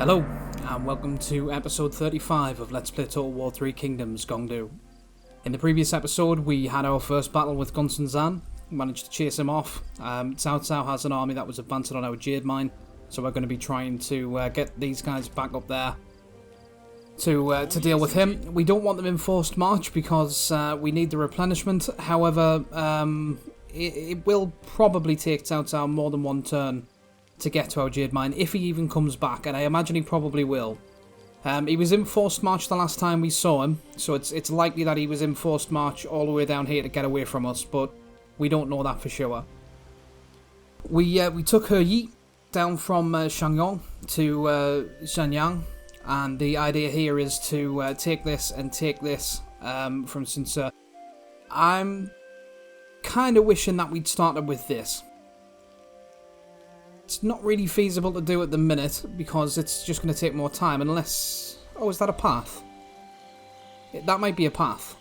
Hello, and welcome to episode 35 of Let's Play Total War 3 Kingdoms Gongdu. In the previous episode, we had our first battle with Gongsun Zan, managed to chase him off. Cao Cao has an army that was advancing on our Jade Mine, so we're going to be trying to get these guys back up there to deal with him. We don't want them in forced march because we need the replenishment. However, it will probably take Cao Cao more than one turn to get to our Jade Mine, if he even comes back, and I imagine he probably will. He was in forced march the last time we saw him, so it's likely that he was in forced march all the way down here to get away from us, but we don't know that for sure. We took He Yi down from Shangyong to Shenyang, and the idea here is to take this and take this from Sun Ce. I'm kind of wishing that we'd started with this. It's not really feasible to do at the minute because it's just going to take more time unless... Oh, is that a path? That might be a path.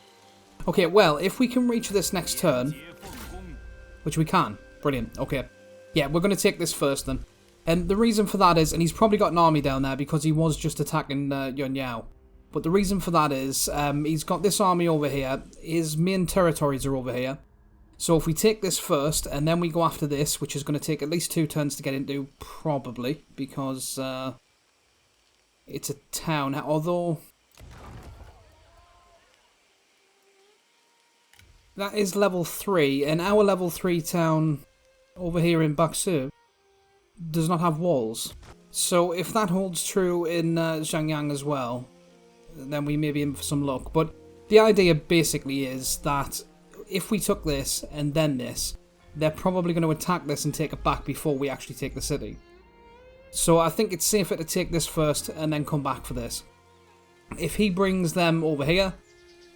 Okay, well, if we can reach this next turn, which we can. Brilliant, okay. Yeah, we're going to take this first then. And the reason for that is, and he's probably got an army down there because he was just attacking Yuan Shao. But the reason for that is, he's got this army over here. His main territories are over here. So if we take this first, and then we go after this, which is going to take at least 2 turns to get into, probably, because it's a town. Although, that is level 3, and our level 3 town over here in Baksu does not have walls. So if that holds true in Xiangyang as well, then we may be in for some luck. But the idea basically is that if we took this and then this, they're probably going to attack this and take it back before we actually take the city. So I think it's safer to take this first and then come back for this. If he brings them over here,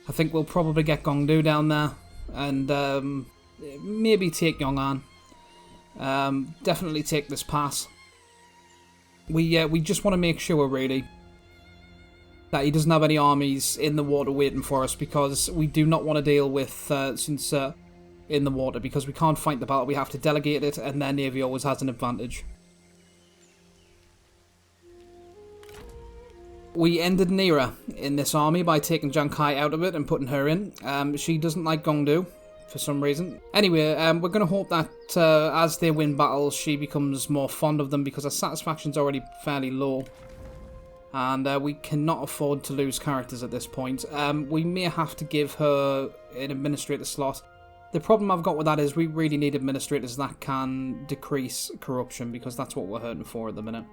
I think we'll probably get Gongdu down there and maybe take Yong'an. Definitely take this pass. We just want to make sure, really, that he doesn't have any armies in the water waiting for us, because we do not want to deal with Sun Ce in the water, because we can't fight the battle. We have to delegate it, and their navy always has an advantage. We ended an era in this army by taking Jiang Kai out of it and putting her in. She doesn't like Gongdu for some reason. Anyway, we're going to hope that as they win battles, she becomes more fond of them, because her satisfaction's already fairly low. And we cannot afford to lose characters at this point. We may have to give her an administrator slot. The problem I've got with that is we really need administrators that can decrease corruption, because that's what we're hurting for at the minute.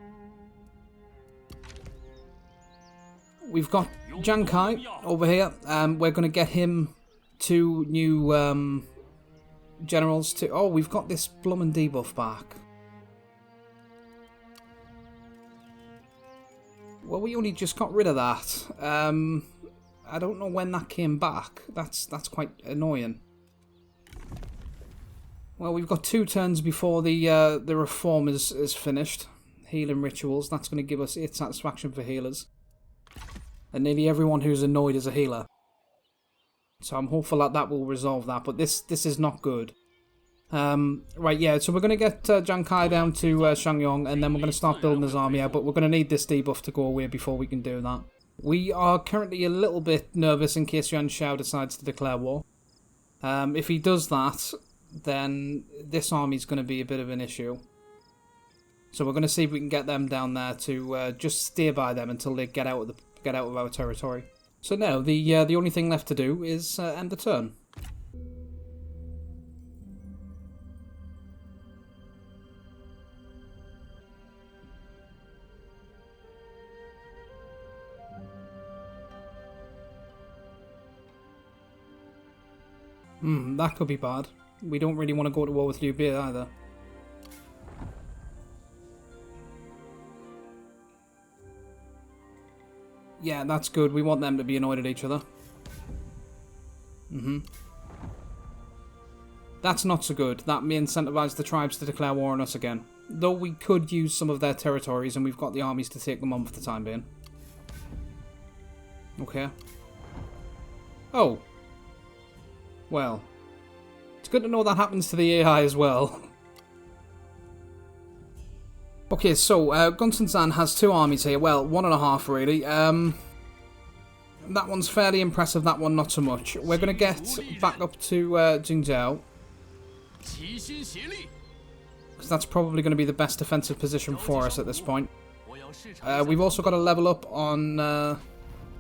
We've got Jiang Kai over here. We're going to get him 2 new generals to... Oh, we've got this bloomin' debuff back. Well, we only just got rid of that. I don't know when that came back. That's quite annoying. Well, we've got 2 turns before the reform is finished. Healing rituals. That's going to give us 8 satisfaction for healers. And nearly everyone who's annoyed is a healer. So I'm hopeful that that will resolve that. But this is not good. Right, yeah, so we're going to get Jiang Kai down to Shangyong, and then we're going to start building his army out, but we're going to need this debuff to go away before we can do that. We are currently a little bit nervous in case Yuan Shao decides to declare war. If he does that, then this army's going to be a bit of an issue. So we're going to see if we can get them down there to just stay by them until they get out of our territory. So now, the only thing left to do is end the turn. That could be bad. We don't really want to go to war with Liu Bei either. Yeah, that's good. We want them to be annoyed at each other. That's not so good. That may incentivize the tribes to declare war on us again. Though we could use some of their territories, and we've got the armies to take them on for the time being. Okay. Oh. Well, it's good to know that happens to the AI as well. Okay, so Gongsun Zan has 2 armies here. Well, 1.5 really. That one's fairly impressive, that one not so much. We're going to get back up to Jingzhou. Because that's probably going to be the best defensive position for us at this point. We've also got to level up on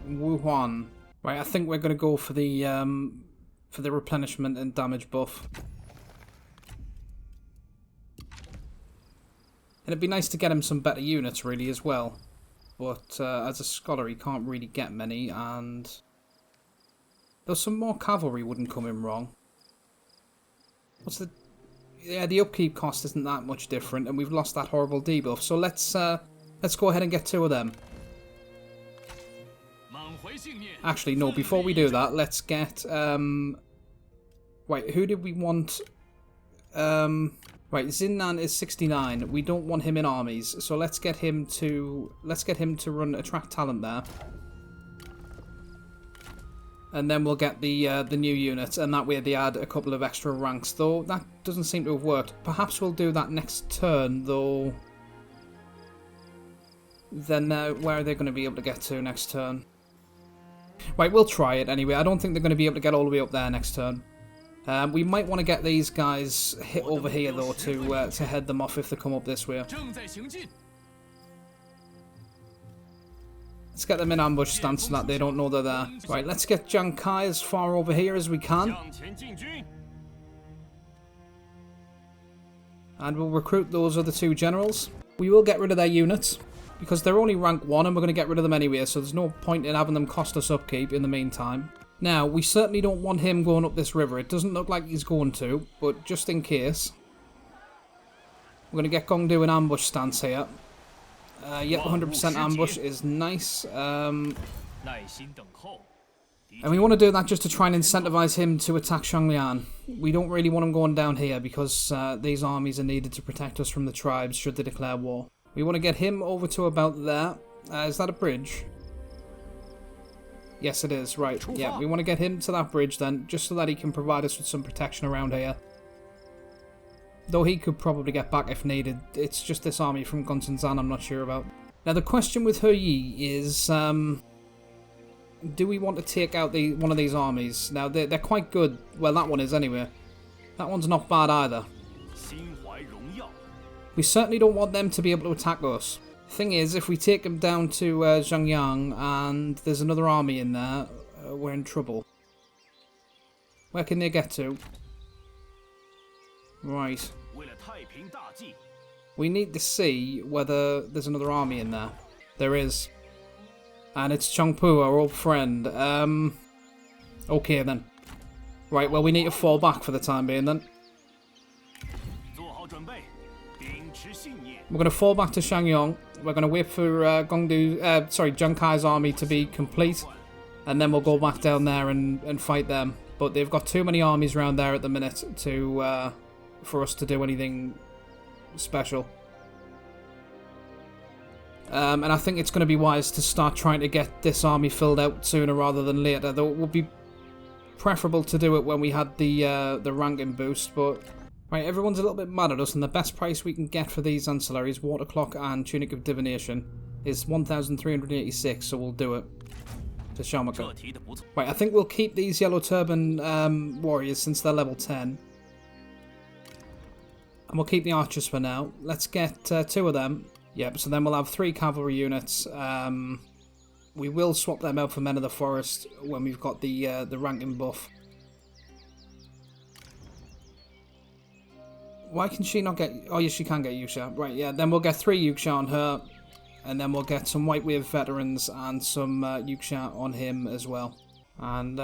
Wuhan. Right, I think we're going to go for the replenishment and damage buff. And it'd be nice to get him some better units, really, as well. But as a scholar, he can't really get many, and though some more cavalry wouldn't come in wrong. What's the... Yeah, the upkeep cost isn't that much different, and we've lost that horrible debuff. So let's go ahead and get 2 of them. Actually, no, before we do that, let's get... Wait, who did we want? Right, Zinnan is 69. We don't want him in armies, so let's get him to attract talent there. And then we'll get the new units, and that way they add a couple of extra ranks. Though that doesn't seem to have worked. Perhaps we'll do that next turn, though. Then where are they going to be able to get to next turn? Right, we'll try it anyway. I don't think they're going to be able to get all the way up there next turn. We might want to get these guys hit over here, though, to head them off if they come up this way. Let's get them in ambush stance so that they don't know they're there. Right, let's get Jiang Kai as far over here as we can. And we'll recruit those other 2 generals. We will get rid of their units, because they're only rank 1 and we're going to get rid of them anyway, so there's no point in having them cost us upkeep in the meantime. Now, we certainly don't want him going up this river. It doesn't look like he's going to, but just in case, we're going to get Gongdu in ambush stance here. Yep, 100% ambush is nice. And we want to do that just to try and incentivize him to attack Shanglian. We don't really want him going down here because these armies are needed to protect us from the tribes should they declare war. We want to get him over to about there. Is that a bridge? Yes, it is. Right. Yeah, we want to get him to that bridge then, just so that he can provide us with some protection around here. Though he could probably get back if needed. It's just this army from Gongsun Zan I'm not sure about. Now, the question with He Yi is, do we want to take out one of these armies? Now, they're quite good. Well, that one is anyway. That one's not bad either. We certainly don't want them to be able to attack us. Thing is, if we take them down to Zhangyang and there's another army in there, we're in trouble. Where can they get to? Right. We need to see whether there's another army in there. There is. And it's Chongpu, our old friend. Okay then. Right, well we need to fall back for the time being then. We're going to fall back to Shangyong. We're going to wait for Jiang Kai's army to be complete. And then we'll go back down there and fight them. But they've got too many armies around there at the minute to for us to do anything special. And I think it's going to be wise to start trying to get this army filled out sooner rather than later. Though it would be preferable to do it when we had the ranking boost, but... Right, everyone's a little bit mad at us, and the best price we can get for these ancillaries, Water Clock and Tunic of Divination, is 1,386, so we'll do it. To Shamaka. Right, I think we'll keep these Yellow Turban warriors since they're level 10. And we'll keep the archers for now. Let's get 2 of them. Yep, so then we'll have 3 cavalry units. We will swap them out for Men of the Forest when we've got the ranking buff. Why can she not get... Oh, yes, she can get Yusha. Right, yeah, then we'll get 3 Yuksha on her. And then we'll get some White Wave veterans and some Yuksha on him as well. And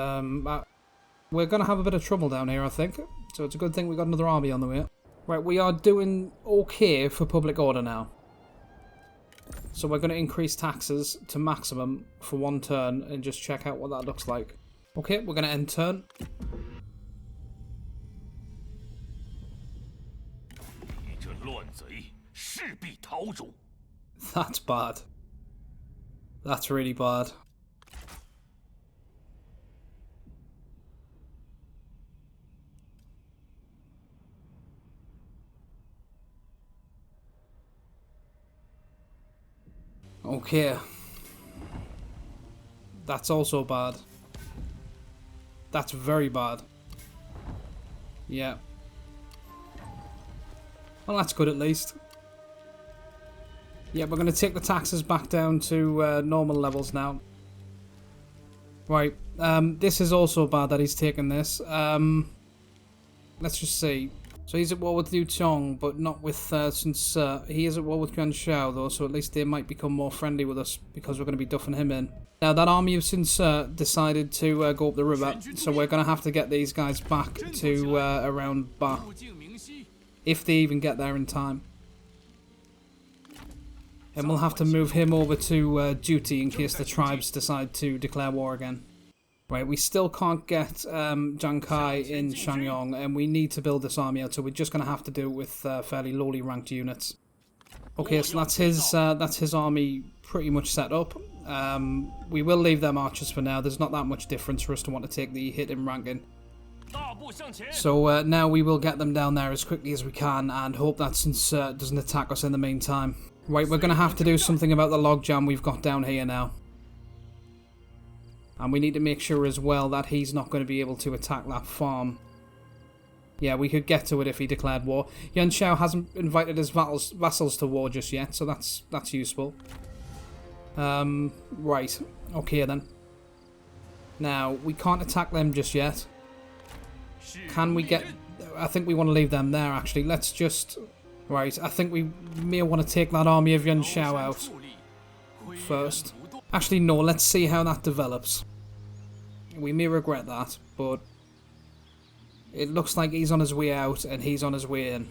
we're going to have a bit of trouble down here, I think. So it's a good thing we got another army on the way. Right, we are doing okay for public order now. So we're going to increase taxes to maximum for 1 turn and just check out what that looks like. Okay, we're going to end turn. That's bad. That's really bad. Okay. That's also bad. That's very bad. Yeah. Well, that's good at least. Yeah, we're going to take the taxes back down to normal levels now. Right. This is also bad that he's taken this. Let's just see. So he's at war with Liu Chong, but not with Sun Ce. He is at war with Yuan Shao, though, so at least they might become more friendly with us because we're going to be duffing him in. Now, that army of Sun Ce decided to go up the river, so we're going to have to get these guys back to around Ba. If they even get there in time. And we'll have to move him over to duty in case the tribes decide to declare war again. Right, we still can't get Jiang Kai in Shangyong, and we need to build this army out, so we're just going to have to do it with fairly lowly ranked units. Okay, so that's his army pretty much set up. We will leave them archers for now. There's not that much difference for us to want to take the hit in ranking. So now we will get them down there as quickly as we can, and hope that Sun Ce doesn't attack us in the meantime. Right, we're going to have to do something about the logjam we've got down here now. And we need to make sure as well that he's not going to be able to attack that farm. Yeah, we could get to it if he declared war. Yuan Shao hasn't invited his vassals to war just yet, so that's useful. Right. Okay then. Now, we can't attack them just yet. Can we get... I think we want to leave them there, actually. Let's just... Right, I think we may want to take that army of Yuan Shao out first. Actually, no, let's see how that develops. We may regret that, but it looks like he's on his way out and he's on his way in.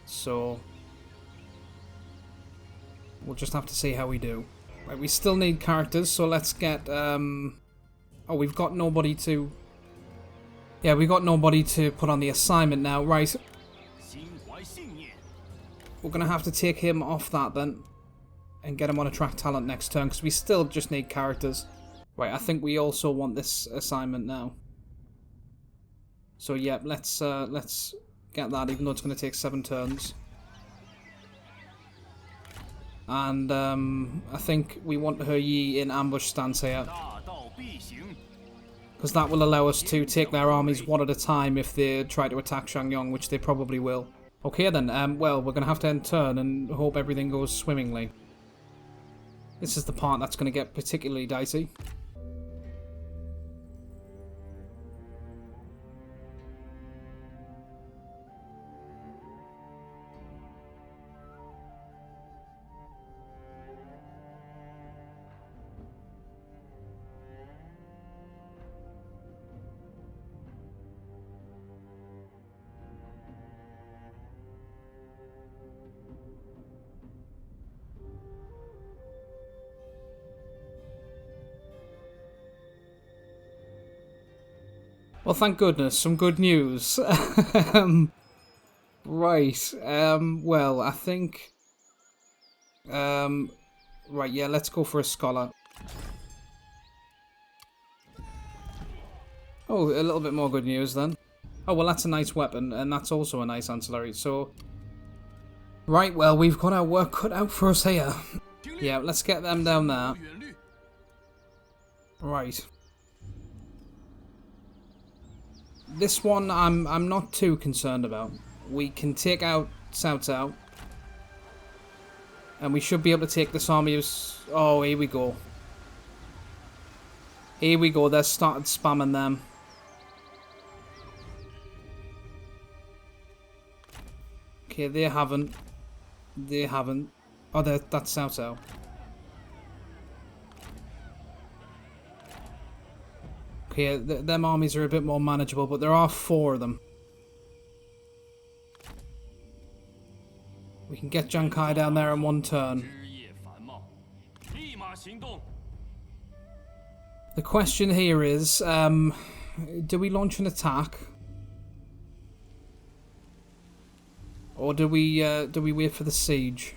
So we'll just have to see how we do. Right, we still need characters, so let's get... Oh, we've got nobody to... Yeah, we've got nobody to put on the assignment now. Right. We're going to have to take him off that then. And get him on attract talent next turn, because we still just need characters. Right, I think we also want this assignment now. So yeah, let's get that, even though it's going to take 7 turns. And I think we want He Yi in ambush stance here. Because that will allow us to take their armies one at a time if they try to attack Shangyong, which they probably will. Okay then, well, we're going to have to end turn and hope everything goes swimmingly. This is the part that's going to get particularly dicey. Well, thank goodness, some good news. Right, well, I think... right, yeah, let's go for a scholar. Oh, a little bit more good news then. Oh, well, that's a nice weapon, and that's also a nice ancillary, so... Right, well, we've got our work cut out for us here. Yeah, let's get them down there. Right. This one I'm not too concerned about. We can take out Cao Cao. And we should be able to take this army of... Oh, here we go. Here we go, they've started spamming them. Okay, they haven't. They haven't. Oh, that's Cao Cao. Okay, them armies are a bit more manageable, but there are 4 of them. We can get Jiang Kai down there in 1 turn. The question here is, do we launch an attack? Or do we wait for the siege?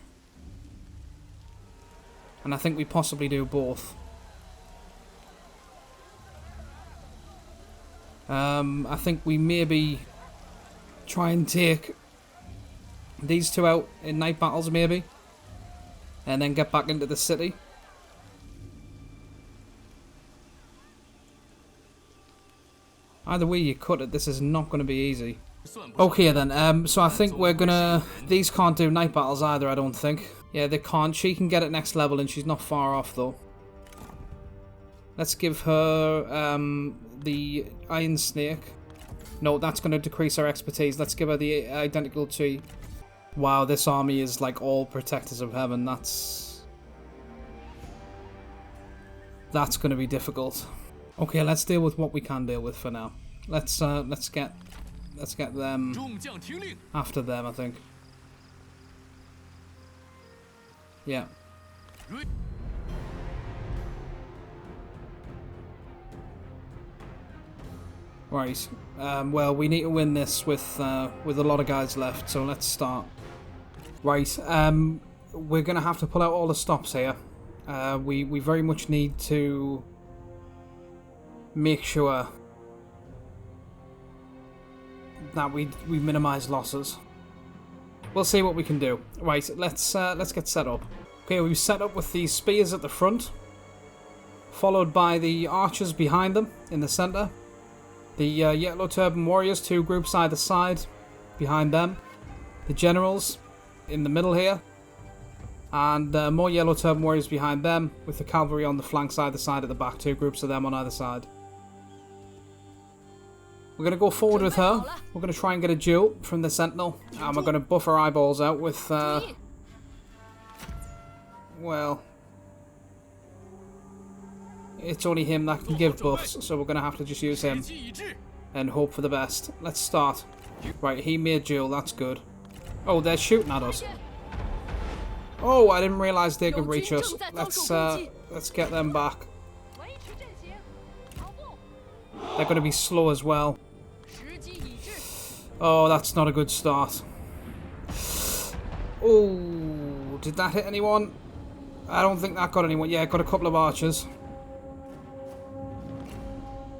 And I think we possibly do both. I think we maybe try and take these 2 out in night battles, maybe. and then get back into the city. Either way you cut it, this is not going to be easy. Okay then, so I think we're gonna... These can't do night battles either, I don't think. Yeah, they can't. She can get it next level and she's not far off though. Let's give her the Iron Snake. No, that's going to decrease her expertise. Let's give her the Identical Chi. Wow, this army is like all Protectors of Heaven. That's going to be difficult. Okay, let's deal with what we can deal with for now. Let's get them after them, I think. Yeah. Right. Well, we need to win this with a lot of guys left, so let's start. Right. We're gonna have to pull out all the stops here. We very much need to make sure that we minimize losses. We'll see what we can do. Right. Let's get set up. Okay, we've set up with the spears at the front, followed by the archers behind them in the center. The Yellow Turban Warriors, 2 groups either side, behind them. The Generals in the middle here. And more Yellow Turban Warriors behind them, with the Cavalry on the flanks either side at the back. 2 groups of them on either side. We're going to go forward with her. We're going to try and get a duel from the Sentinel. And we're going to buff her eyeballs out with... well... It's only him that can give buffs, so we're going to have to just use him and hope for the best. Let's start. Right, he made duel, that's good. Oh, they're shooting at us. Oh, I didn't realise they could reach us. Let's get them back. They're going to be slow as well. Oh, that's not a good start. Oh, did that hit anyone? I don't think that got anyone. Yeah, it got a couple of archers.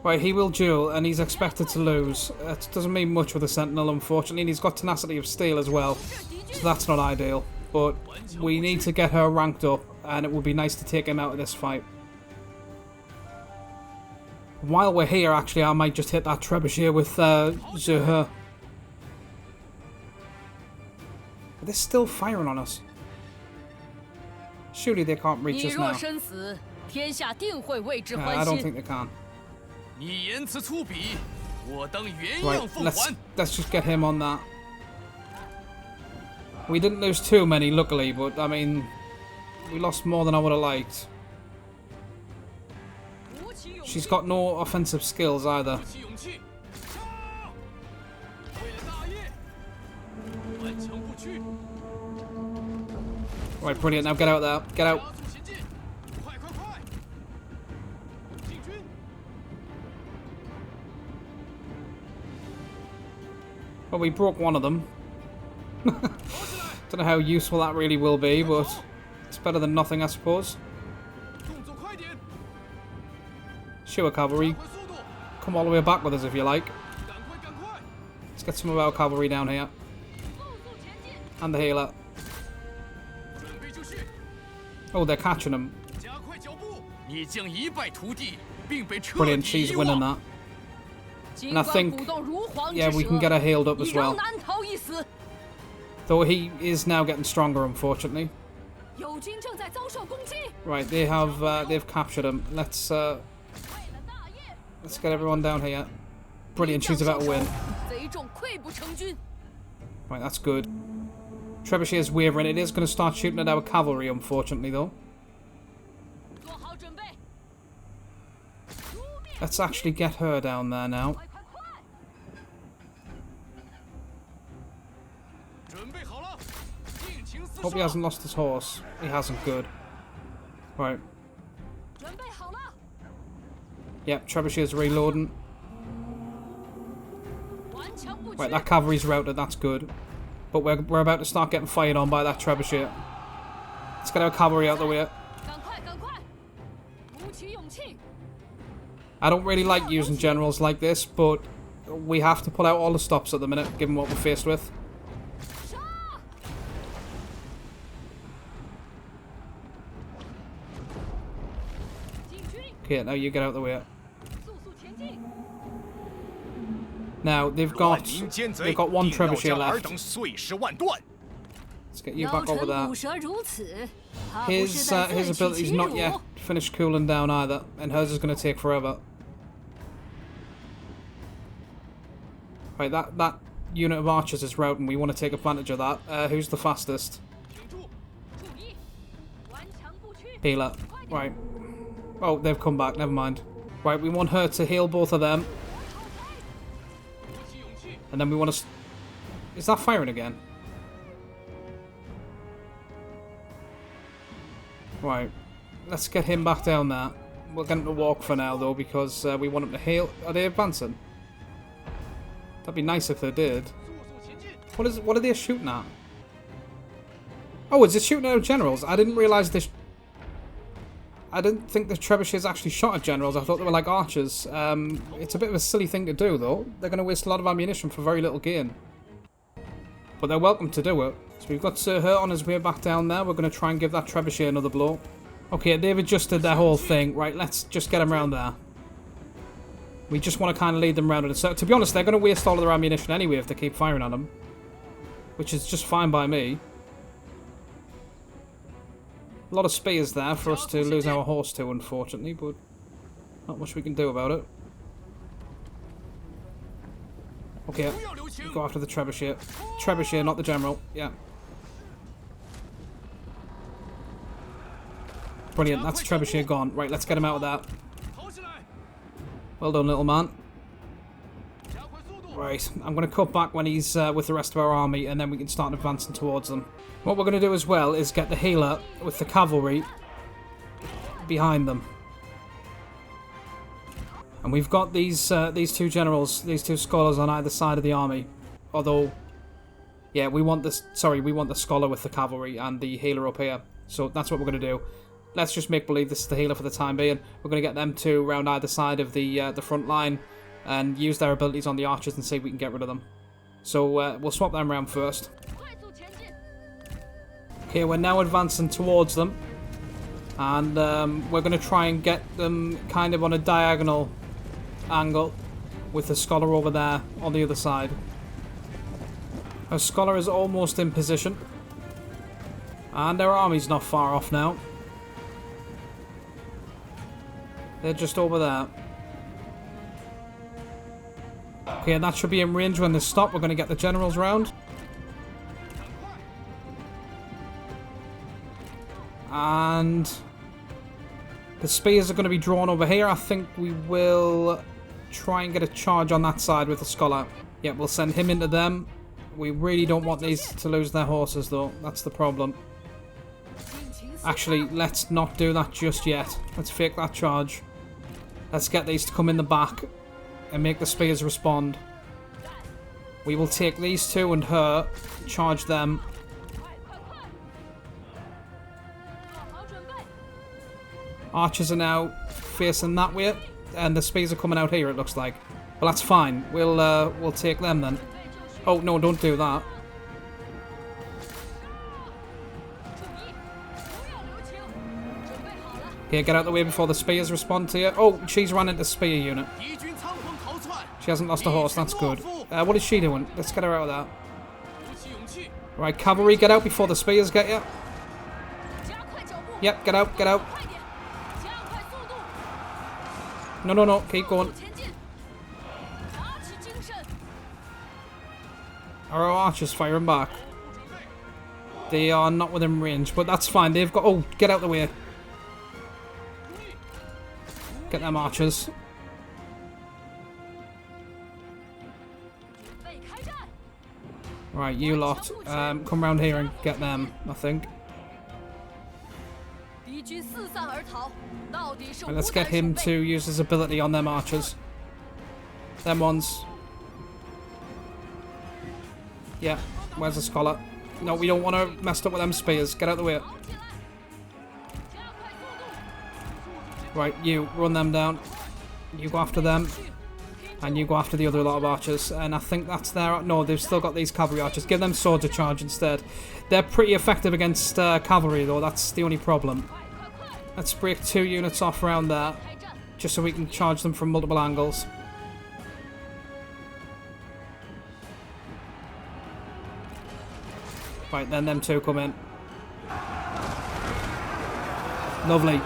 Right, he will duel, and he's expected to lose. That doesn't mean much with a Sentinel, unfortunately, and he's got Tenacity of Steel as well, so that's not ideal. But we need to get her ranked up, and it would be nice to take him out of this fight. While we're here, actually, I might just hit that Trebuchet with Zuhe. They're still firing on us. Surely they can't reach us now. I don't think they can. Right, let's just get him on that. We didn't lose too many, luckily, but I mean, we lost more than I would have liked. She's got no offensive skills either. Right, brilliant. Now get out there. Get out. Well, we broke one of them. Don't know how useful that really will be, but it's better than nothing, I suppose. Sure, cavalry. Come all the way back with us if you like. Let's get some of our cavalry down here. And the healer. Oh, they're catching him. Brilliant, she's winning that. And I think, yeah, we can get her healed up as well. Though he is now getting stronger, unfortunately. Right, they've captured him. Let's get everyone down here. Brilliant, she's about to win. Right, that's good. Trebuchet is wavering. It is going to start shooting at our cavalry, unfortunately, though. Let's actually get her down there now. Hope he hasn't lost his horse. He hasn't. Good. Right. Yep, Trebuchet is reloading. Right, that cavalry's routed. That's good. But we're about to start getting fired on by that Trebuchet. Let's get our cavalry out of the way. I don't really like using generals like this, but we have to pull out all the stops at the minute, given what we're faced with. Okay, now you get out of the way. Now, they've got one trebuchet left. Let's get you back over there. His ability's not yet finished cooling down either, and hers is going to take forever. Right, that unit of archers is routing. We want to take advantage of that. Who's the fastest? Healer. Right. Oh, they've come back. Never mind. Right, we want her to heal both of them. And then we want to... Is that firing again? Right. Let's get him back down there. We're going to walk for now, though, because we want him to heal. Are they advancing? That'd be nice if they did. What are they shooting at? Oh, is it shooting at generals? I didn't realise this... I didn't think the trebuchets actually shot at generals. I thought they were like archers. It's a bit of a silly thing to do, though. They're going to waste a lot of ammunition for very little gain. But they're welcome to do it. So we've got Sir Hurt on his way back down there. We're going to try and give that trebuchet another blow. Okay, they've adjusted their whole thing. Right, let's just get them around there. We just want to kind of lead them around. So, to be honest, they're going to waste all of their ammunition anyway if they keep firing on them. Which is just fine by me. A lot of spears there for us to lose our horse to, unfortunately, but not much we can do about it. Okay, go after the trebuchet. Trebuchet, not the general. Yeah. Brilliant, that's trebuchet gone. Right, let's get him out of that. Well done, little man. Right, I'm going to cut back when he's with the rest of our army, and then we can start advancing towards them. What we're going to do as well is get the healer with the cavalry behind them. And we've got these two generals, these two scholars on either side of the army. Although, yeah, we want this. Sorry, we want the scholar with the cavalry and the healer up here. So that's what we're going to do. Let's just make believe this is the healer for the time being. We're going to get them two around either side of the front line and use their abilities on the archers and see if we can get rid of them. So we'll swap them around first. Okay, we're now advancing towards them. And we're going to try and get them kind of on a diagonal angle with the scholar over there on the other side. Our scholar is almost in position. And our army's not far off now. They're just over there. Okay, and that should be in range when they stop. We're going to get the generals round. And the spears are going to be drawn over here. I think we will try and get a charge on that side with the scholar. Yeah, we'll send him into them. We really don't want these to lose their horses, though. That's the problem. Actually, let's not do that just yet. Let's fake that charge. Let's get these to come in the back and make the spears respond. We will take these two and her, charge them. Archers are now facing that way, and the spears are coming out here, it looks like. Well, that's fine. We'll take them then. Oh, no, don't do that. Okay, get out of the way before the spears respond to you. Oh, she's run into the spear unit. She hasn't lost a horse, that's good. What is she doing? Let's get her out of there. Right, cavalry, get out before the spears get you. Yep, get out, get out. No, no, no, keep going. Are our archers firing back? They are not within range, but that's fine. They've got... Oh, get out the way. Get them archers. Right, you lot. Come round here and get them, I think. Right, let's get him to use his ability on them archers. Them ones. Yeah, where's the scholar? No, we don't want to mess up with them spears. Get out of the way. Right, you, run them down. You go after them. And you go after the other lot of archers. And I think that's their... No, they've still got these cavalry archers. Give them swords to charge instead. They're pretty effective against cavalry, though. That's the only problem. Let's break 2 units off around there. just so we can charge them from multiple angles. Right, then them two come in. Lovely.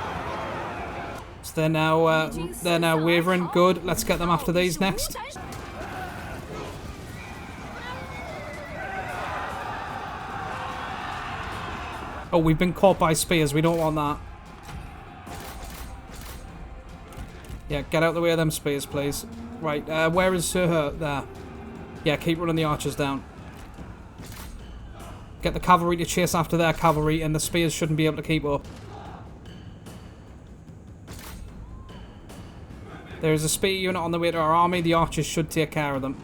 So they're now wavering. Good. Let's get them after these next. Oh, we've been caught by spears. We don't want that. Yeah, get out the way of them spears, please. Right, where is her? There. Yeah, keep running the archers down. Get the cavalry to chase after their cavalry, and the spears shouldn't be able to keep up. There is a spear unit on the way to our army. The archers should take care of them.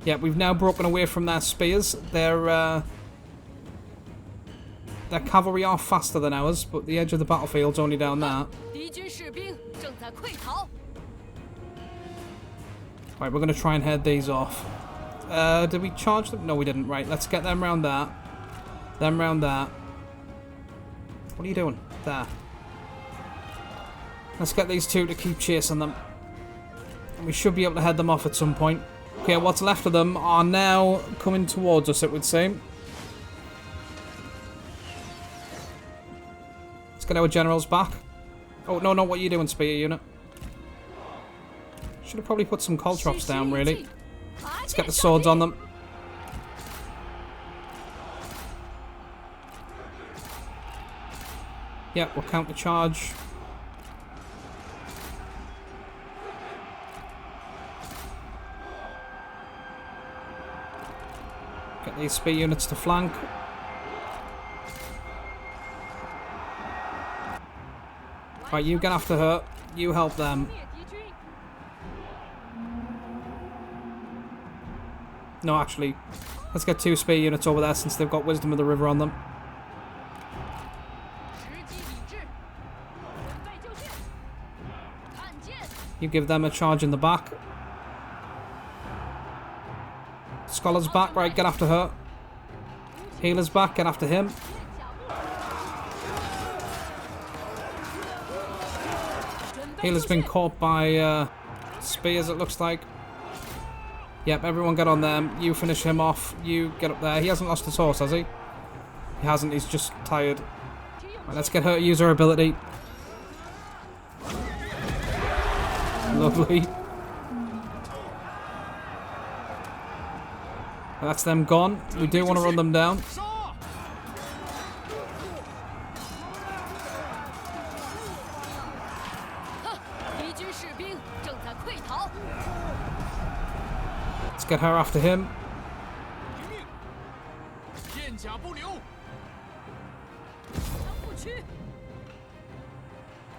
Yeah, we've now broken away from their spears. Their cavalry are faster than ours, but the edge of the battlefield's only down there. Right, we're going to try and head these off. Did we charge them? No, we didn't. Right, let's get them round there. Them round there. What are you doing? There. Let's get these two to keep chasing them. And we should be able to head them off at some point. Okay, what's left of them are now coming towards us, it would seem. Let's get our generals back. Oh, no, what are you doing, spear unit? Should have probably put some caltrops down, really. Let's get the swords on them. Yeah, we'll counter charge. Get these spear units to flank. Right, you get after her. You help them. No, actually, let's get two spear units over there since they've got Wisdom of the River on them. You give them a charge in the back. Scholar's back, right, get after her. Healer's back, get after him. Healer's been caught by spears, it looks like. Yep, everyone get on them. You finish him off. You get up there. He hasn't lost his horse, has he? He hasn't, he's just tired. Right, let's get her to use her ability. Lovely. That's them gone. We do want to run them down. Let's get her after him.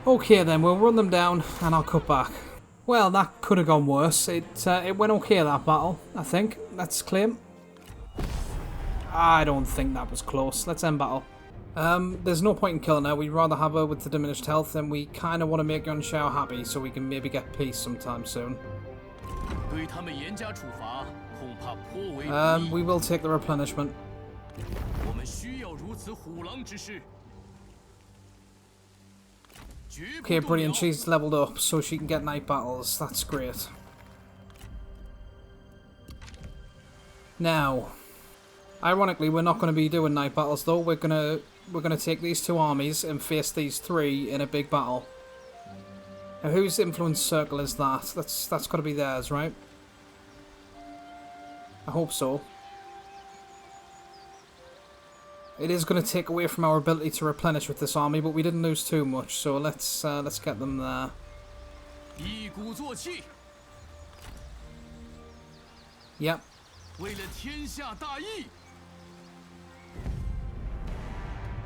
Okay then, we'll run them down and I'll cut back. Well, that could have gone worse. It went okay, that battle, I think. Let's claim. I don't think that was close. Let's end battle. There's no point in killing her. We'd rather have her with the diminished health, and we kind of want to make Yuan Shao happy so we can maybe get peace sometime soon. We will take the replenishment. Okay, brilliant. She's leveled up so she can get night battles. That's great. Now, ironically, we're not going to be doing night battles though. We're gonna take these two armies and face these three in a big battle. Now, whose influence circle is that? That's got to be theirs, right? I hope so. It is going to take away from our ability to replenish with this army, but we didn't lose too much, so let's get them there. Yep.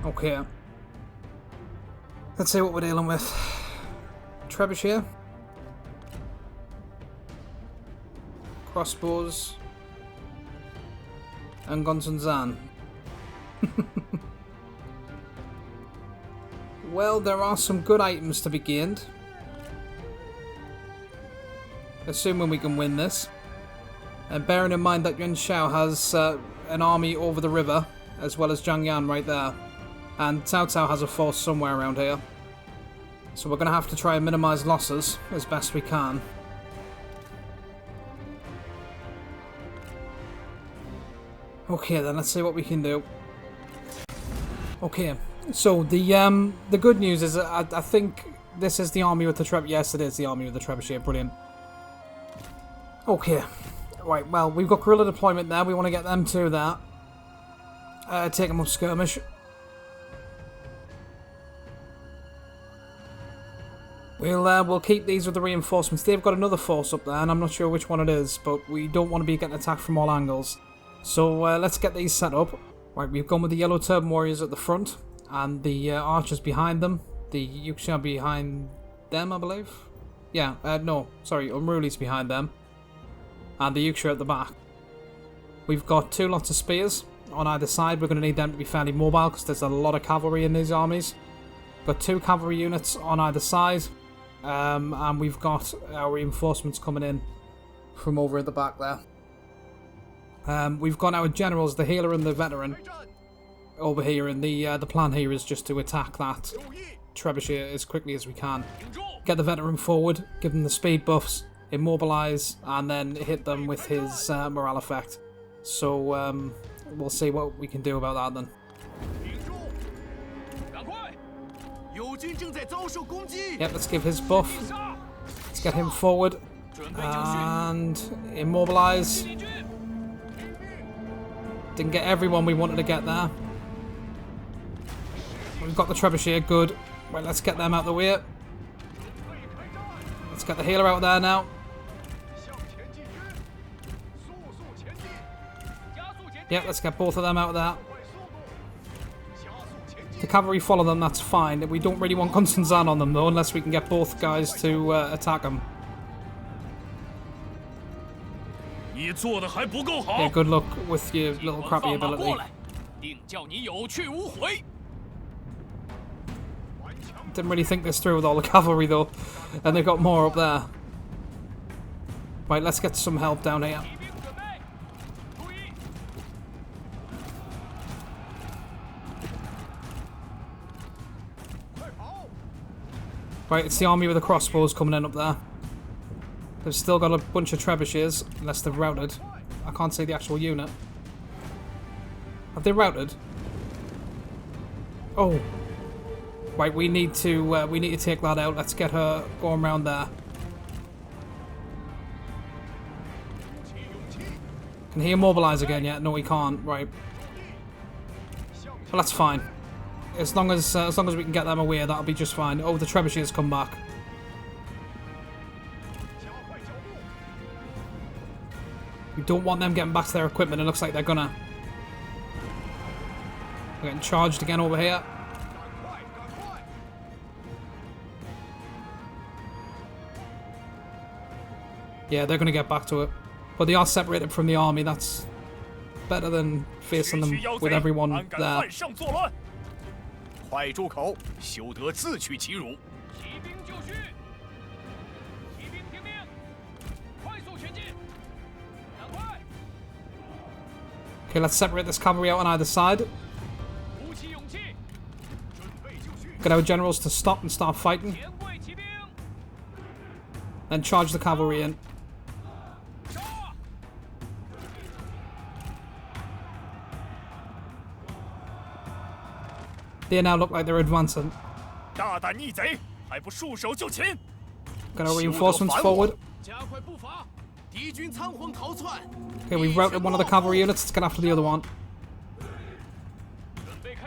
Okay. Let's see what we're dealing with. Trebuchet. Crossbows. And Gongsun Zan. Well, there are some good items to be gained. Assuming we can win this. And bearing in mind that Yuan Shao has an army over the river, as well as Zhang Yan right there. And Cao Cao has a force somewhere around here. So we're going to have to try and minimise losses as best we can. Okay, then let's see what we can do. Okay, so the good news is I think this is the army with the trebuchet. Yes, it is the army with the trebuchet. Brilliant. Okay, right. Well, we've got guerrilla deployment there. We want to get them to that. Take them up skirmish. We'll keep these with the reinforcements. They've got another force up there, and I'm not sure which one it is, but we don't want to be getting attacked from all angles. So let's get these set up. Right, we've gone with the yellow turban warriors at the front, and the archers behind them. The Yuan Shao behind them, I believe. Yeah, no, sorry, Unruly's behind them, and the Yuan Shao at the back. We've got 2 lots of spears on either side. We're going to need them to be fairly mobile because there's a lot of cavalry in these armies. Got 2 cavalry units on either side. And we've got our reinforcements coming in from over at the back there. We've got our generals, the healer and the veteran, over here, and the plan here is just to attack that trebuchet as quickly as we can. Get the veteran forward, give them the speed buffs, immobilize, and then hit them with his morale effect. So we'll see what we can do about that then. Yep, let's give his buff. Let's get him forward. And immobilize. Didn't get everyone we wanted to get there. We've got the trebuchet, good. Right, let's get them out of the way. Let's get the healer out there now. Yep, let's get both of them out of there. The cavalry follow them, that's fine. We don't really want Gongsun on them though, unless we can get both guys to attack them. Yeah, good luck with your little crappy ability. Didn't really think this through with all the cavalry though, and they've got more up there. Right, let's get some help down here. Right, it's the army with the crossbows coming in up there. They've still got a bunch of trebuchets, unless they've routed. I can't see the actual unit. Have they routed? Oh. Right, we need to take that out. Let's get her going around there. Can he immobilize again yet? No, he can't. Right. Well, that's fine. As long as we can get them away, that'll be just fine. Oh, the trebuchets come back. We don't want them getting back to their equipment. It looks like they're gonna. We're getting charged again over here. Yeah, they're gonna get back to it. But they are separated from the army. That's better than facing them with everyone there. 快住口，休得自取其辱！骑兵就绪，骑兵听命，快速前进，赶快！ Okay, let's separate this cavalry out on either side. Get our generals to stop and start fighting. Then charge the cavalry in. They now look like they're advancing. Get our reinforcements forward. Okay, we've routed one of the cavalry units. Let's get after the other one.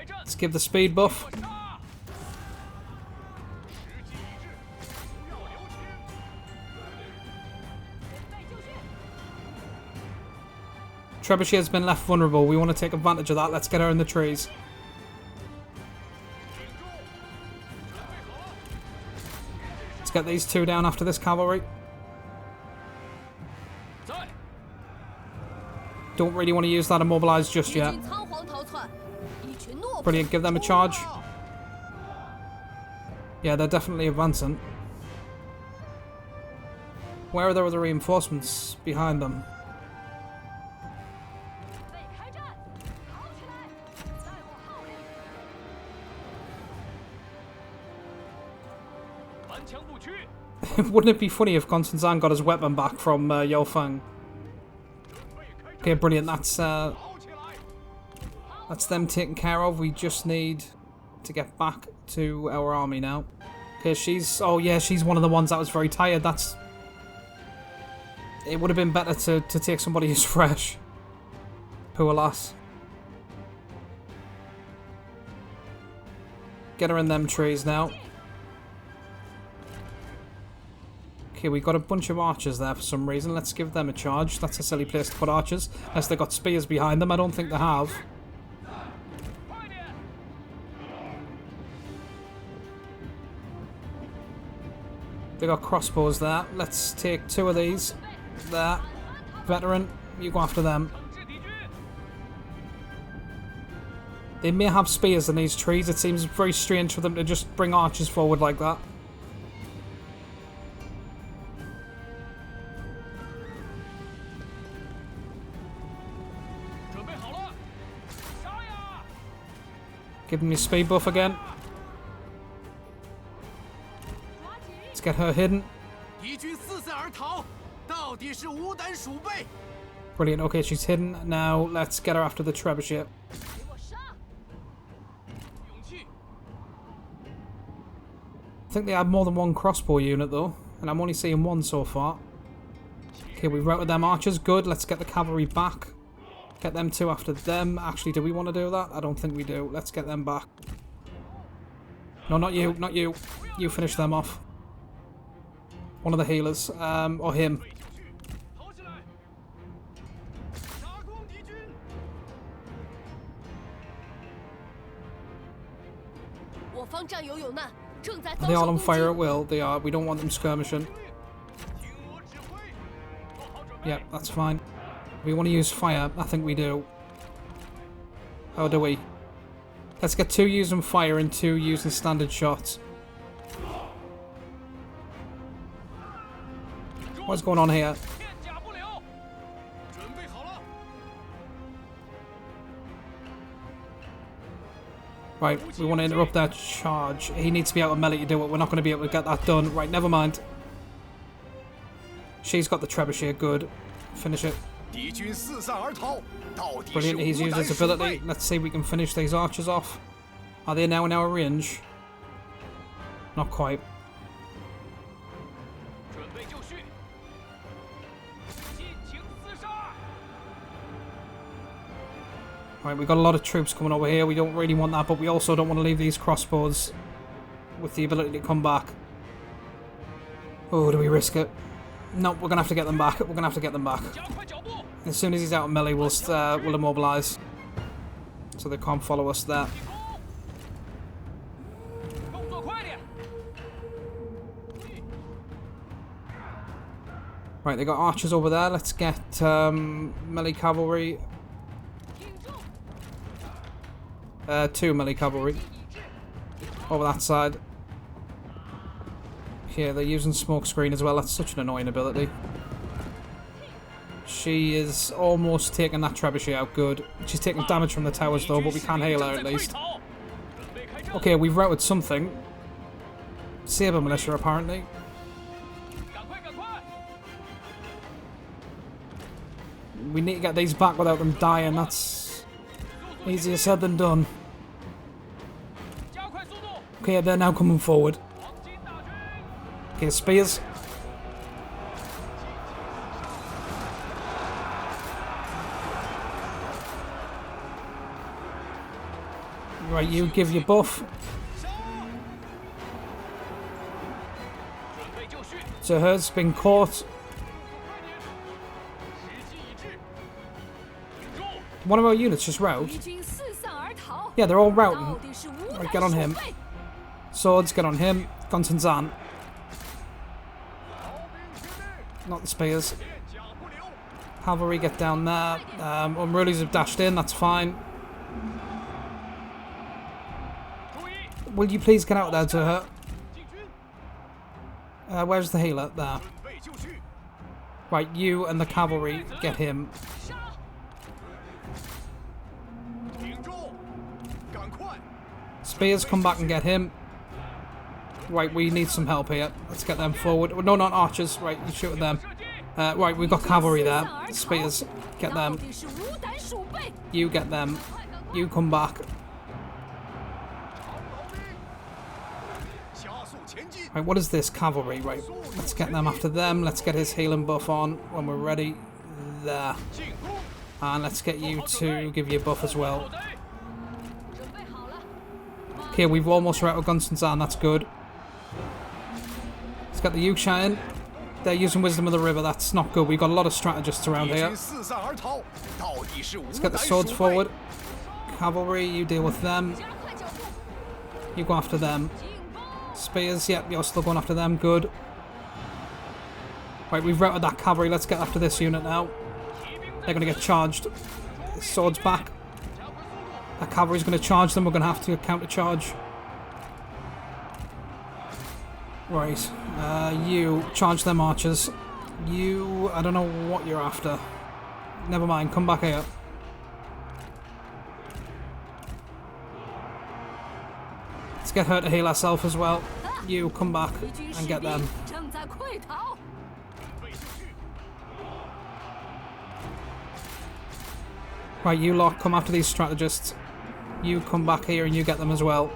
Let's give the speed buff. Trebuchet has been left vulnerable. We want to take advantage of that. Let's get her in the trees. Let's get these 2 down after this cavalry. Don't really want to use that immobilized just yet. Brilliant, give them a charge. Yeah, they're definitely advancing. Where are their other reinforcements behind them? Wouldn't it be funny if Gongsun Zan got his weapon back from Yao Feng? Okay, brilliant. That's them taken care of. We just need to get back to our army now. Okay, she's... Oh, yeah, she's one of the ones that was very tired. That's... It would have been better to take somebody who's fresh. Poor lass. Get her in them trees now. Okay, we got a bunch of archers there for some reason. Let's give them a charge. That's a silly place to put archers. Unless they've got spears behind them. I don't think they have. They got crossbows there. Let's take 2 of these. There. Veteran, you go after them. They may have spears in these trees. It seems very strange for them to just bring archers forward like that. Give me speed buff again. Let's get her hidden. Brilliant. Okay, she's hidden. Now let's get her after the trebuchet. I think they had more than one crossbow unit though, and I'm only seeing 1 so far. Okay, we've routed them archers. Good. Let's get the cavalry back. Get them 2 after them. Actually, do we want to do that? I don't think we do. Let's get them back. No, not you. Not you. You finish them off. One of the healers. Or him. Are they all on fire at will? They are. We don't want them skirmishing. Yep, that's fine. We want to use fire. I think we do. How do we? Let's get 2 using fire and 2 using standard shots. What's going on here? Right, we want to interrupt that charge. He needs to be out of melee to do it. We're not going to be able to get that done. Right, never mind. She's got the trebuchet. Good. Finish it. Brilliant, he's used his ability. Let's see if we can finish these archers off. Are they now in our range? Not quite. Right, we've got a lot of troops coming over here. We don't really want that, but we also don't want to leave these crossbows with the ability to come back. Oh, do we risk it? No, we're going to have to get them back. We're going to have to get them back. As soon as he's out of melee, we'll immobilise. So they can't follow us there. Right, they got archers over there. Let's get melee cavalry. 2 melee cavalry. Over that side. Here, they're using smoke screen as well. That's such an annoying ability. She is almost taking that trebuchet out. Good. She's taking damage from the towers though, but we can heal her at least. Okay, we've routed something. Saber militia, apparently. We need to get these back without them dying. That's easier said than done. Okay, they're now coming forward. Okay, spears. Right, you give your buff. So her's been caught. One of our units just rout. Yeah, they're all routing. Right, get on him. Swords, get on him. Gongsun Zan. Not the spears. Cavalry, get down there. Unrulies have dashed in, that's fine. Will you please get out there to her? Where's the healer? There. Right, you and the cavalry, get him. Spears, come back and get him. Right, we need some help here. Let's get them forward. No, not archers. Right, you shoot at them. Right, we've got cavalry there. Spears. Get them. You get them. You come back. Right, what is this? Cavalry. Right, let's get them after them. Let's get his healing buff on when we're ready. There. And let's get you to give you a buff as well. Okay, we've almost routed Gongsun Zan. That's good. Let's get the Yuan Shao in. They're using Wisdom of the River. That's not good. We've got a lot of strategists around here. Let's get the swords forward. Cavalry, you deal with them. You go after them. Spears, yep, you're still going after them. Good. Right, we've routed that cavalry. Let's get after this unit now. They're going to get charged. Swords back. That cavalry's going to charge them. We're going to have to counter-charge. Right. You charge them archers. You... I don't know what you're after. Never mind. Come back here. Let's get her to heal herself as well. You come back and get them. Right, you lot come after these strategists. You come back here and you get them as well.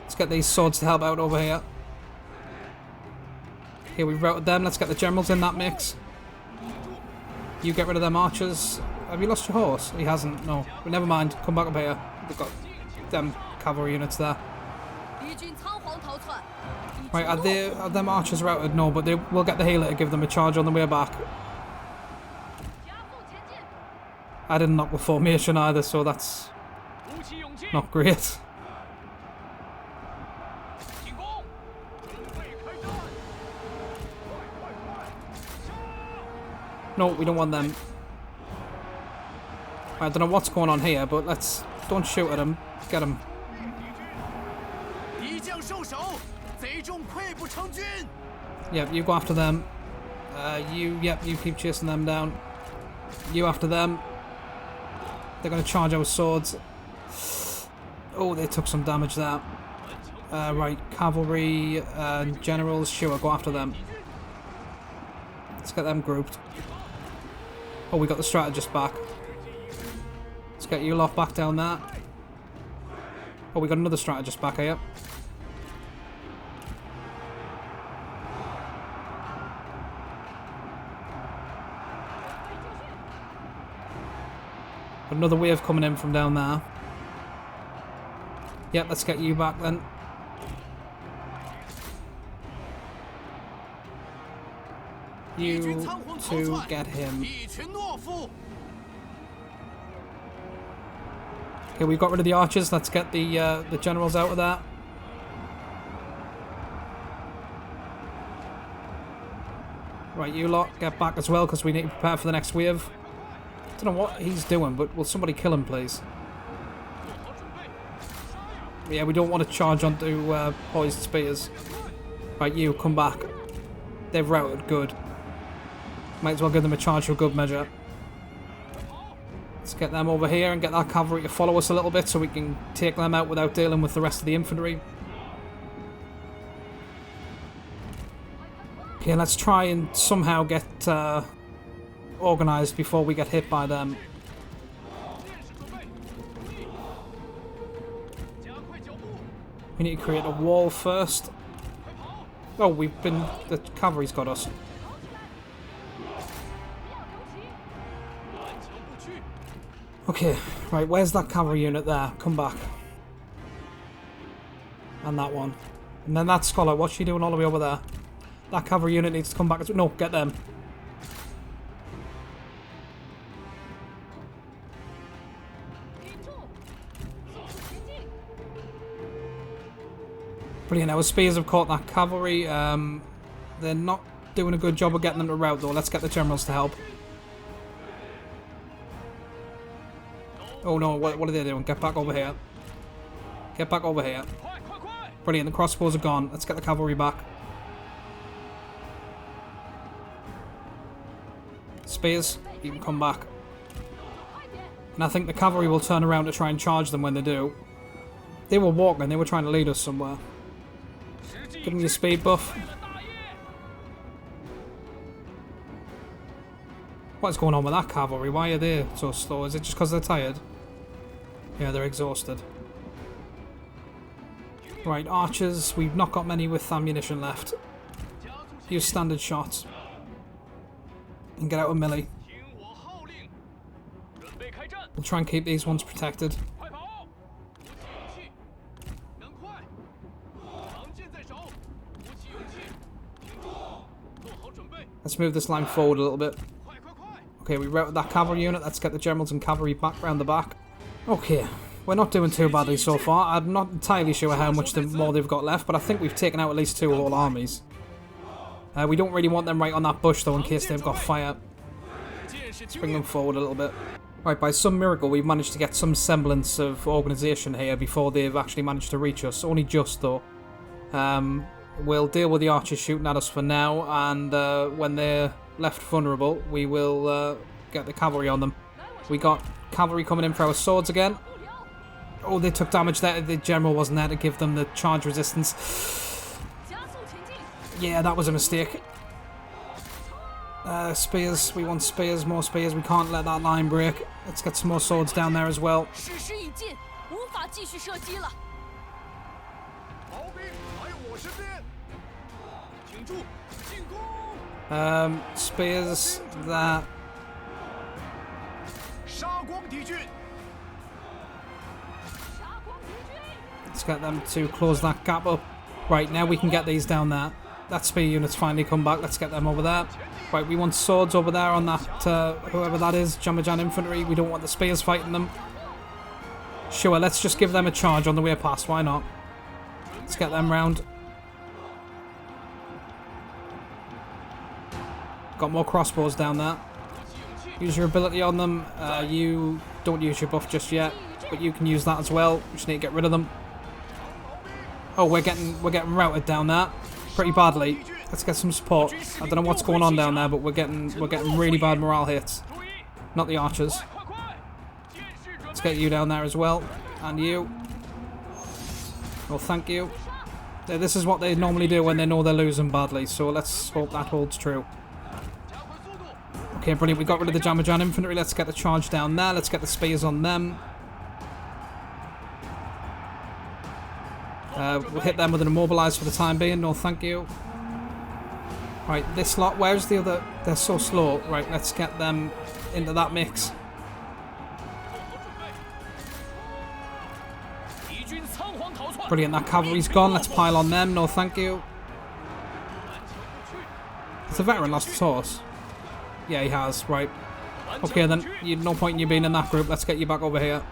Let's get these swords to help out over here. Here, we've routed them. Let's get the generals in that mix. You get rid of them archers. Have you lost your horse? He hasn't, no. But never mind. Come back up here. We've got them cavalry units there. Right, are them archers routed? No, but we'll get the healer to give them a charge on the way back. I didn't knock the formation either, so that's not great. No, we don't want them. I don't know what's going on here, but don't shoot at them. Get them. Yep, you go after them. You keep chasing them down. You after them. They're going to charge our swords. Oh, they took some damage there. Right, cavalry and generals, sure, go after them. Let's get them grouped. Oh, we got the strategist back. Let's get you lot back down there. Oh, we got another strategist back here. Got another wave coming in from down there. Yep, let's get you back then. You to get him. Okay, we've got rid of the archers. Let's get the generals out of there. Right, you lot, get back as well because we need to prepare for the next wave. I don't know what he's doing, but will somebody kill him, please? Yeah, we don't want to charge onto poised spears. Right, you, come back. They've routed, good. Might as well give them a charge for good measure. Let's get them over here and get that cavalry to follow us a little bit so we can take them out without dealing with the rest of the infantry. Okay, let's try and somehow get organised before we get hit by them. We need to create a wall first. Oh, the cavalry's got us. Okay, right, where's that cavalry unit there? Come back. And that one. And then that scholar, what's she doing all the way over there? That cavalry unit needs to come back. No, get them. Brilliant, our spears have caught that cavalry. They're not doing a good job of getting them to rout though. Let's get the generals to help. Oh no, what are they doing? Get back over here. Get back over here. Brilliant, the crossbows are gone. Let's get the cavalry back. Spears, you can come back. And I think the cavalry will turn around to try and charge them when they do. They were walking. They were trying to lead us somewhere. Give them your speed buff. What's going on with that cavalry? Why are they so slow? Is it just because they're tired? Yeah, they're exhausted. Right, archers. We've not got many with ammunition left. Use standard shots. And get out of melee. We'll try and keep these ones protected. Let's move this line forward a little bit. Okay, we routed that cavalry unit. Let's get the generals and cavalry back round the back. Okay, we're not doing too badly so far. I'm not entirely sure how much more they've got left, but I think we've taken out at least 2 whole armies. We don't really want them right on that bush though, in case they've got fire. Let's bring them forward a little bit. Right, by some miracle we've managed to get some semblance of organisation here before they've actually managed to reach us. Only just though. We'll deal with the archers shooting at us for now, and when they're left vulnerable, we will get the cavalry on them. We got cavalry coming in for our swords again. Oh, they took damage there. The general wasn't there to give them the charge resistance. Yeah, that was a mistake. Spears. We want spears, more spears. We can't let that line break. Let's get some more swords down there as well. Spears that. Let's get them to close that gap up. Right, now we can get these down there. That spear unit's finally come back. Let's get them over there. Right, we want swords over there on that, whoever that is, Jamajan infantry. We don't want the spears fighting them. Sure, let's just give them a charge on the way past. Why not? Let's get them round. Got more crossbows down there. Use your ability on them. You don't use your buff just yet, but you can use that as well. We just need to get rid of them. Oh, we're getting routed down there pretty badly. Let's get some support. I don't know what's going on down there, but we're getting really bad morale hits. Not the archers. Let's get you down there as well, and you. Well, thank you. Yeah, this is what they normally do when they know they're losing badly. So let's hope that holds true. Okay, brilliant. We got rid of the Jamajan infantry. Let's get the charge down there. Let's get the spears on them. We'll hit them with an immobilize for the time being. No, thank you. Right, this lot. Where's the other? They're so slow. Right, let's get them into that mix. Brilliant. That cavalry's gone. Let's pile on them. No, thank you. Has the veteran lost his horse? Yeah, he has. Right. Okay, then. No point in you being in that group. Let's get you back over here.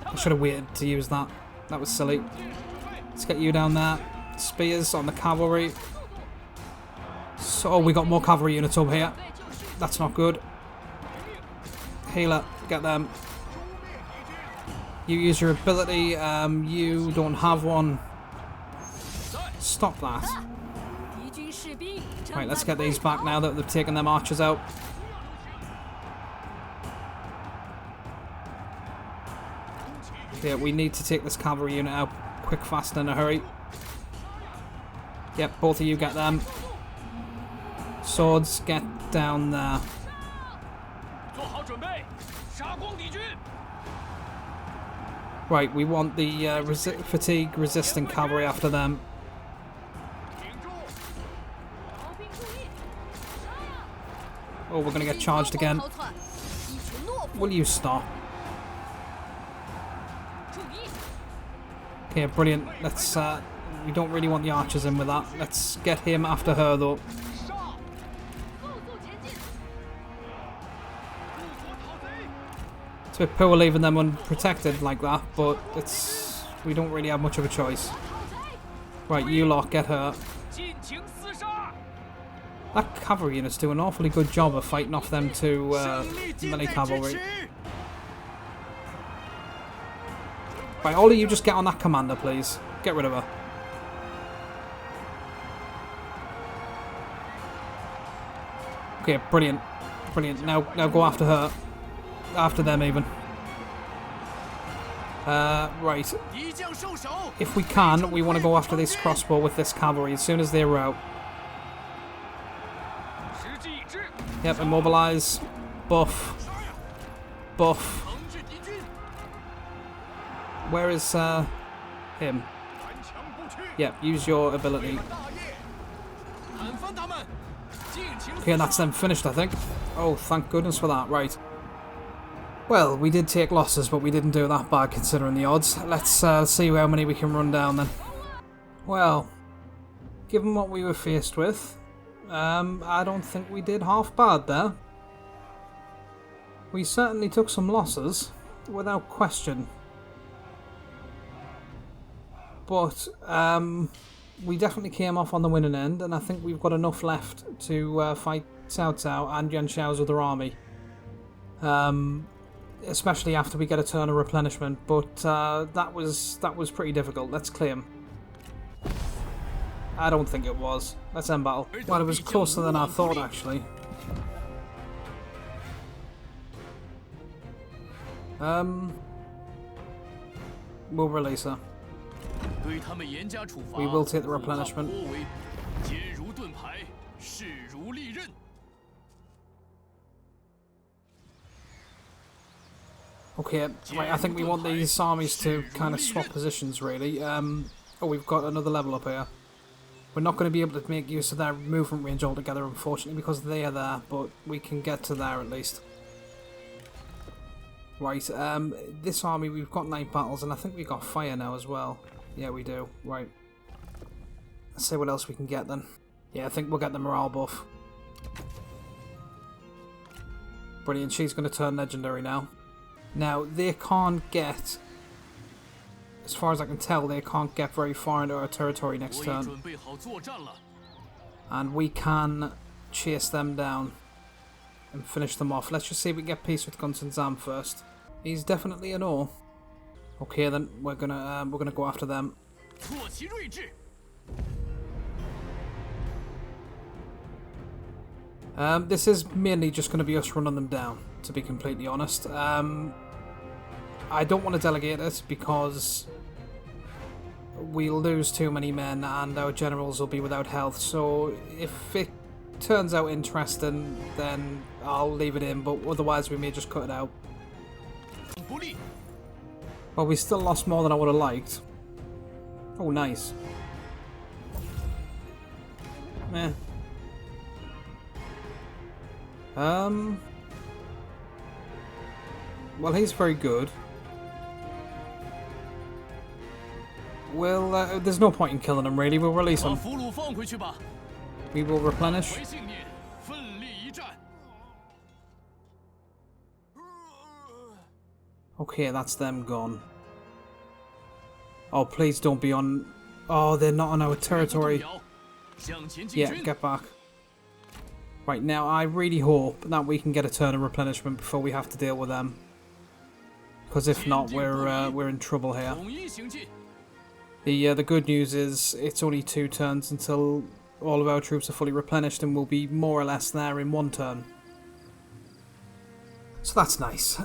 I should have waited to use that. That was silly. Let's get you down there. Spears on the cavalry. So, we got more cavalry units over here. That's not good. Healer, get them. You use your ability. You don't have one. Stop that. Right, let's get these back now that they've taken them archers out. Yeah, we need to take this cavalry unit out quick, fast, in a hurry. Yep, both of you get them. Swords, get down there. Right, we want the fatigue-resistant cavalry after them. Oh, we're going to get charged again. Will you stop? Okay, brilliant. Let's, we don't really want the archers in with that. Let's get him after her, though. It's a bit poor leaving them unprotected like that, but it's... we don't really have much of a choice. Right, you lot, get her. That cavalry unit's doing an awfully good job of fighting off them two melee cavalry. Right, all of you just get on that commander, please. Get rid of her. Okay, brilliant. Brilliant. Now go after her. After them, even. Right. 敌将受手。 If we can, we want to go after this crossbow with this cavalry as soon as they're out. 时机已至， Yep, immobilize. Buff. Buff. 惩治敌军， Where is, him? 顽强不屈。 Yep, use your ability. 大业，砍翻他们，尽情。 Okay, that's them finished, I think. Oh, thank goodness for that. Right. Well, we did take losses, but we didn't do that bad considering the odds. Let's see how many we can run down then. Well, given what we were faced with, I don't think we did half bad there. We certainly took some losses, without question. But we definitely came off on the winning end, and I think we've got enough left to fight Cao Cao and Yuan Shao's other army. Especially after we get a turn of replenishment, but that was pretty difficult. Let's claim. I don't think it was. Let's end battle. Well, it was closer than I thought, actually. We'll release her. 对他们严加处罚。 We will take the replenishment. 虎豹颇为坚如盾牌，势如利刃。 Okay, right, I think we want these armies to kind of swap positions, really. Oh, we've got another level up here. We're not going to be able to make use of their movement range altogether, unfortunately, because they are there, but we can get to there at least. Right, this army, we've got night battles, and I think we've got fire now as well. Yeah, we do. Right. Let's see what else we can get then. Yeah, I think we'll get the morale buff. Brilliant, she's going to turn legendary now. Now, they can't get, as far as I can tell, they can't get very far into our territory next 我已 turn. 准备好作战了。 And we can chase them down and finish them off. Let's just see if we can get peace with Gongsun Zam first. He's definitely an O. Okay, then we're gonna go after them. 挫其锐志。 This is mainly just going to be us running them down, to be completely honest. I don't want to delegate it because we'll lose too many men and our generals will be without health. So if it turns out interesting, then I'll leave it in, but otherwise we may just cut it out. 不利， Well, we still lost more than I would have liked. Oh, nice. Meh. Well, he's very good. Well, there's no point in killing him, really. We'll release 把 him. 俘虏放回去吧。 We will replenish. 为信念，奋力一战。 Okay, that's them gone. Oh, please don't be on... Oh, they're not on our 不 territory. 动摇，向前进 Yeah, 军。 get back. Right, now I really hope that we can get a turn of replenishment before we have to deal with them. Because if not, we're in trouble here. 统一行进。 The good news is it's only 2 turns until all of our troops are fully replenished and we'll be more or less there in 1 turn. So that's nice.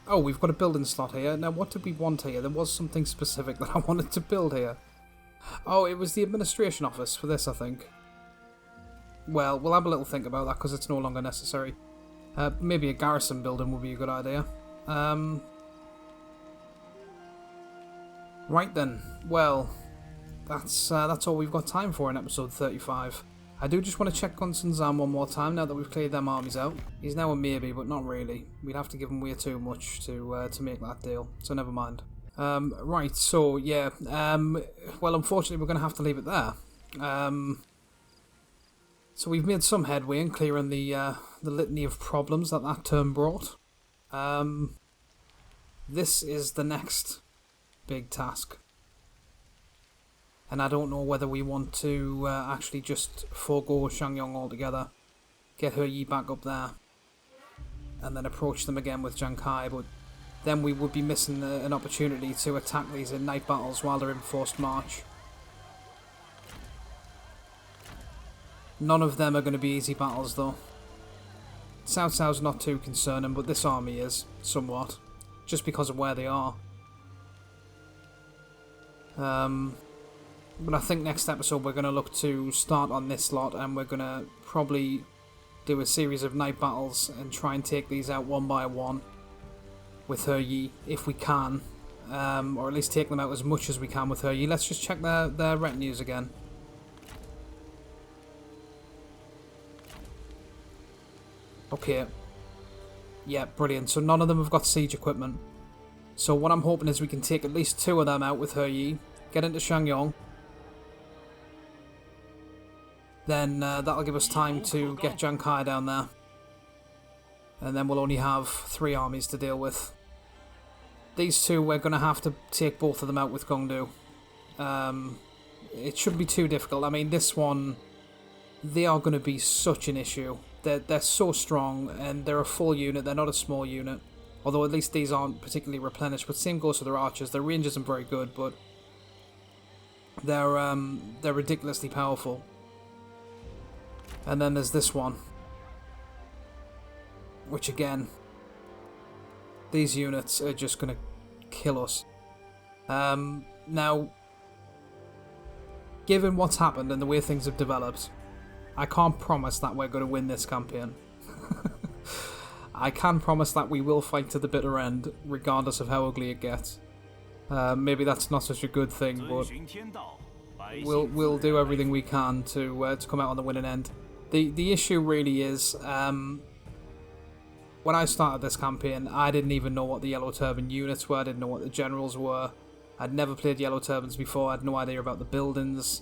Oh, we've got a building slot here. Now, what did we want here? There was something specific that I wanted to build here. Oh, it was the administration office for this, I think. Well, we'll have a little think about that because it's no longer necessary. Maybe a garrison building would be a good idea. Right then. Well, that's all we've got time for in episode 35. I do just want to check Gongsun Zam one more time now that we've cleared them armies out. He's now a maybe, but not really. We'd have to give him way too much to make that deal, so never mind. Right, so yeah, well, unfortunately we're going to have to leave it there. So we've made some headway in clearing the litany of problems that turn brought. This is the next big task. And I don't know whether we want to actually just forego Shangyong altogether, get her Yi back up there, and then approach them again with Jiang Kai, but then we would be missing an opportunity to attack these in night battles while they're in forced march. None of them are going to be easy battles though. Cao Cao's not too concerning, but this army is, somewhat. just because of where they are. But I think next episode we're going to look to start on this lot, and we're going to probably do a series of night battles and try and take these out one by one with He Yi, if we can. Or at least take them out as much as we can with He Yi. Let's just check their retinues again. Okay. Yeah, brilliant. So none of them have got siege equipment. So what I'm hoping is we can take at least 2 of them out with He Yi, get into Shangyong. Then that'll give us time to get Jiang Kai down there. And then we'll only have 3 armies to deal with. These 2, we're going to have to take both of them out with Gongdu. It shouldn't be too difficult. I mean, this one, they are going to be such an issue. They're so strong, and they're a full unit. They're not a small unit. Although at least these aren't particularly replenished. But same goes for their archers. Their range isn't very good, but they're ridiculously powerful. And then there's this one, which again, these units are just going to kill us. Now, given what's happened and the way things have developed, I can't promise that we're going to win this campaign. I can promise that we will fight to the bitter end, regardless of how ugly it gets. Maybe that's not such a good thing, but we'll do everything we can to come out on the winning end. The issue really is, when I started this campaign, I didn't even know what the Yellow Turban units were, I didn't know what the generals were. I'd never played Yellow Turbans before, I had no idea about the buildings.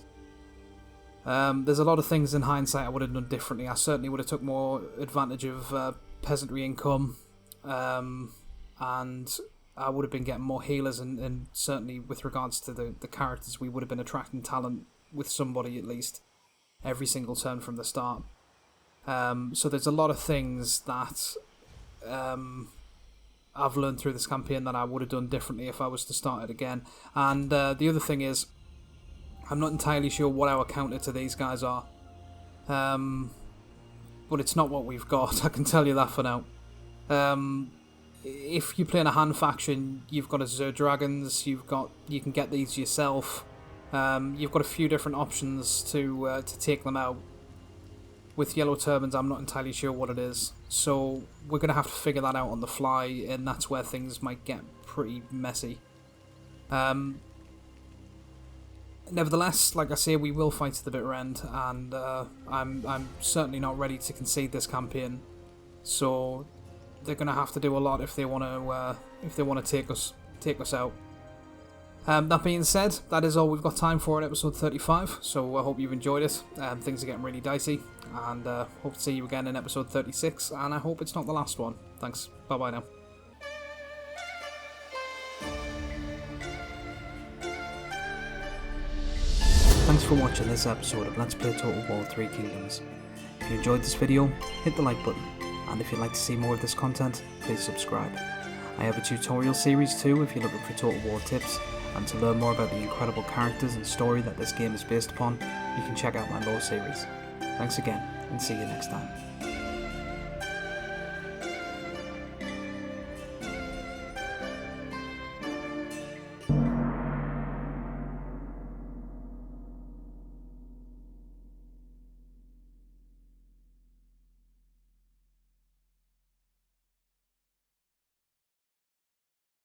There's a lot of things in hindsight I would have done differently. I certainly would have took more advantage of peasantry income, and I would have been getting more healers, and certainly with regards to the characters, we would have been attracting talent with somebody at least every single turn from the start. So there's a lot of things that I've learned through this campaign that I would have done differently if I was to start it again. And the other thing is, I'm not entirely sure what our counter to these guys are. But it's not what we've got, I can tell you that for now. If you're playing a Han faction, you've got Azure Dragons, you can get these yourself. You've got a few different options to take them out. With Yellow Turbans, I'm not entirely sure what it is. So we're going to have to figure that out on the fly, and that's where things might get pretty messy. Nevertheless, like I say, we will fight to the bitter end, and I'm certainly not ready to concede this campaign. So they're going to have to do a lot if they want to take us out. That being said, that is all we've got time for in episode 35. So I hope you've enjoyed it. Things are getting really dicey, and hope to see you again in episode 36. And I hope it's not the last one. Thanks. Bye bye now. Thanks for watching this episode of Let's Play Total War 3 Kingdoms. If you enjoyed this video, hit the like button, and if you'd like to see more of this content, please subscribe. I have a tutorial series too if you're looking for Total War tips, and to learn more about the incredible characters and story that this game is based upon, you can check out my lore series. Thanks again, and see you next time.